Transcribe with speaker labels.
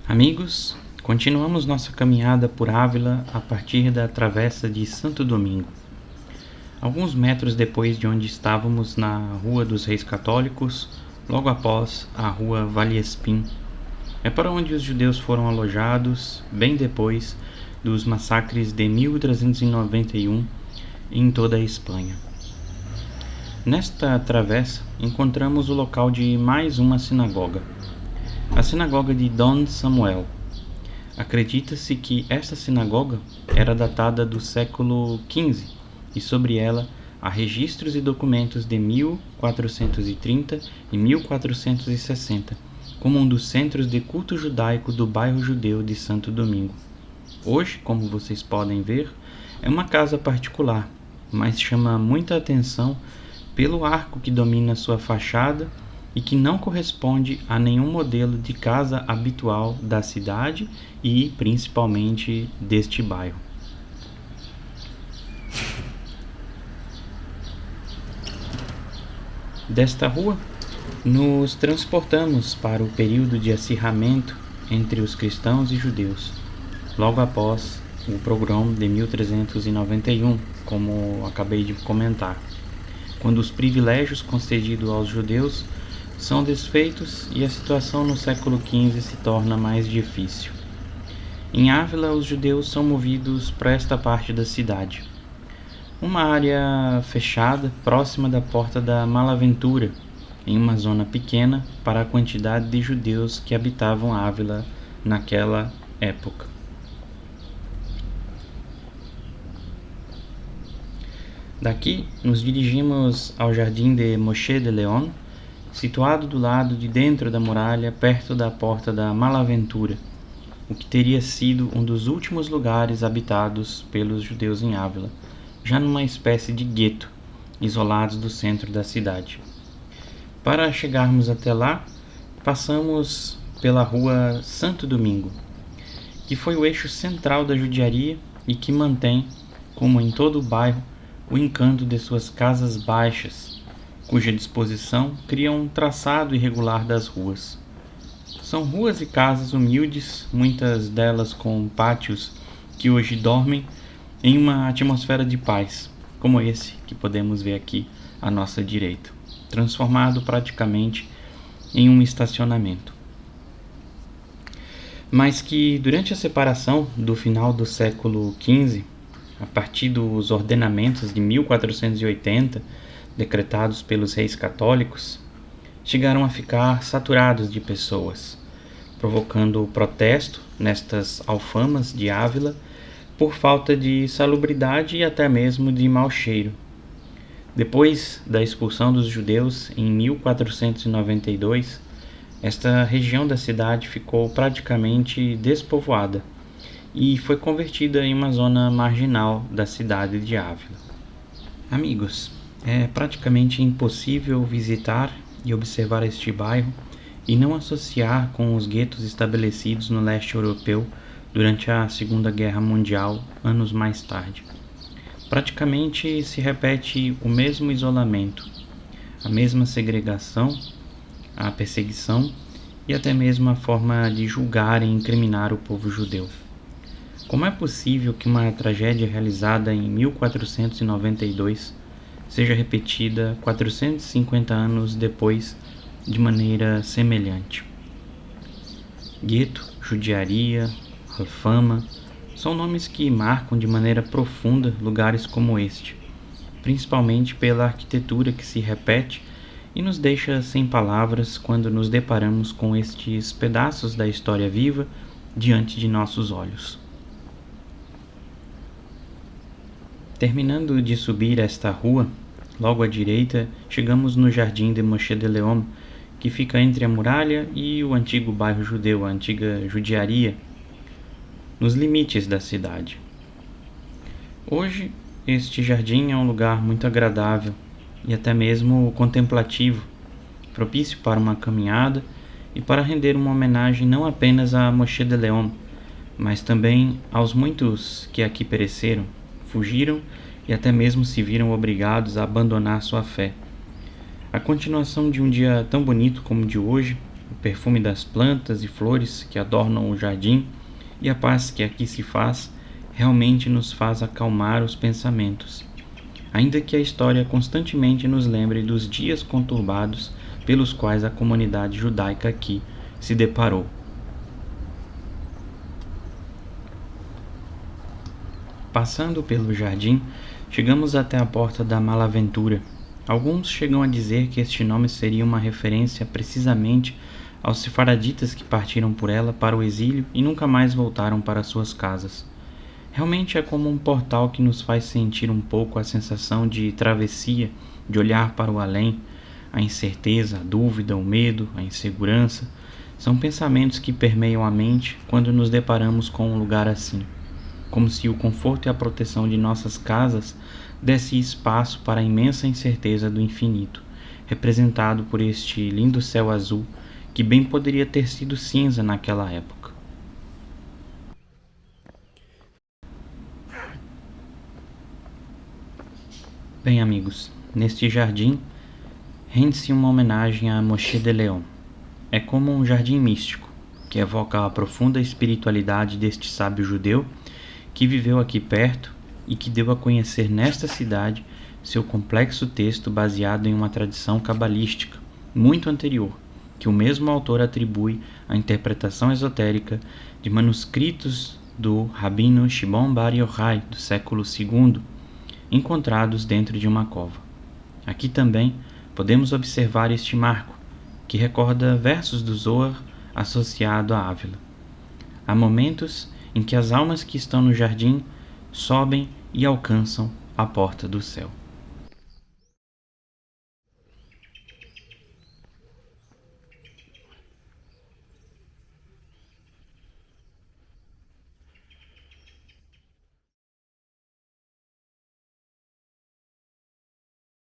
Speaker 1: Amigos, continuamos nossa caminhada por Ávila a partir da travessa de Santo Domingo. Alguns metros depois de onde estávamos na Rua dos Reis Católicos, logo após a Rua Vallespín, é para onde os judeus foram alojados bem depois dos massacres de 1391 em toda a Espanha. Nesta travessa encontramos o local de mais uma sinagoga, a sinagoga de Don Samuel. Acredita-se que esta sinagoga era datada do século XV e sobre ela há registros e documentos de 1430 e 1460, como um dos centros de culto judaico do bairro judeu de Santo Domingo. Hoje, como vocês podem ver, é uma casa particular, mas chama muita atenção pelo arco que domina sua fachada e que não corresponde a nenhum modelo de casa habitual da cidade e principalmente deste bairro. Desta rua, nos transportamos para o período de acirramento entre os cristãos e judeus, logo após o pogrom de 1391, como acabei de comentar, quando os privilégios concedidos aos judeus são desfeitos e a situação no século XV se torna mais difícil. Em Ávila, os judeus são movidos para esta parte da cidade, uma área fechada próxima da Porta da Malaventura, em uma zona pequena para a quantidade de judeus que habitavam Ávila naquela época. Daqui, nos dirigimos ao Jardim de Moshe de León, situado do lado de dentro da muralha, perto da Porta da Malaventura, o que teria sido um dos últimos lugares habitados pelos judeus em Ávila, já numa espécie de gueto, isolados do centro da cidade. Para chegarmos até lá, passamos pela Rua Santo Domingo, que foi o eixo central da judiaria e que mantém, como em todo o bairro, o encanto de suas casas baixas, cuja disposição cria um traçado irregular das ruas. São ruas e casas humildes, muitas delas com pátios que hoje dormem em uma atmosfera de paz, como esse que podemos ver aqui à nossa direita, transformado praticamente em um estacionamento. Mas que durante a separação do final do século XV, a partir dos ordenamentos de 1480, decretados pelos reis católicos, chegaram a ficar saturados de pessoas, provocando protesto nestas alfamas de Ávila por falta de salubridade e até mesmo de mau cheiro. Depois da expulsão dos judeus em 1492, esta região da cidade ficou praticamente despovoada e foi convertida em uma zona marginal da cidade de Ávila. Amigos, é praticamente impossível visitar e observar este bairro e não associar com os guetos estabelecidos no leste europeu durante a Segunda Guerra Mundial, anos mais tarde. Praticamente se repete o mesmo isolamento, a mesma segregação, a perseguição e até mesmo a forma de julgar e incriminar o povo judeu. Como é possível que uma tragédia realizada em 1492 seja repetida 450 anos depois de maneira semelhante? Gueto, judiaria, alfama são nomes que marcam de maneira profunda lugares como este, principalmente pela arquitetura que se repete e nos deixa sem palavras quando nos deparamos com estes pedaços da história viva diante de nossos olhos. Terminando de subir esta rua, logo à direita, chegamos no Jardim de Moshe de León, que fica entre a muralha e o antigo bairro judeu, a antiga judiaria, nos limites da cidade. Hoje, este jardim é um lugar muito agradável e até mesmo contemplativo, propício para uma caminhada e para render uma homenagem não apenas a Moshe de León, mas também aos muitos que aqui pereceram, fugiram e até mesmo se viram obrigados a abandonar sua fé. A continuação de um dia tão bonito como o de hoje o perfume das plantas e flores que adornam o jardim e a paz que aqui se faz realmente nos faz acalmar os pensamentos, ainda que a história constantemente nos lembre dos dias conturbados pelos quais a comunidade judaica aqui se deparou. Passando pelo jardim, chegamos até a porta da Malaventura. Alguns chegam a dizer que este nome seria uma referência precisamente aos sefaraditas que partiram por ela para o exílio e nunca mais voltaram para suas casas. Realmente é como um portal que nos faz sentir um pouco a sensação de travessia, de olhar para o além. A incerteza, a dúvida, o medo, a insegurança são pensamentos que permeiam a mente quando nos deparamos com um lugar assim, como se o conforto e a proteção de nossas casas desse espaço para a imensa incerteza do infinito, representado por este lindo céu azul que bem poderia ter sido cinza naquela época. Bem, amigos, neste jardim rende-se uma homenagem a Moshe de Leon. É como um jardim místico, que evoca a profunda espiritualidade deste sábio judeu que viveu aqui perto e que deu a conhecer nesta cidade seu complexo texto baseado em uma tradição cabalística muito anterior, que o mesmo autor atribui à interpretação esotérica de manuscritos do Rabino Shimon Bar Yochai do século II, encontrados dentro de uma cova. Aqui também podemos observar este marco, que recorda versos do Zohar associado a Ávila. Há momentos em que as almas que estão no jardim sobem e alcançam a porta do céu.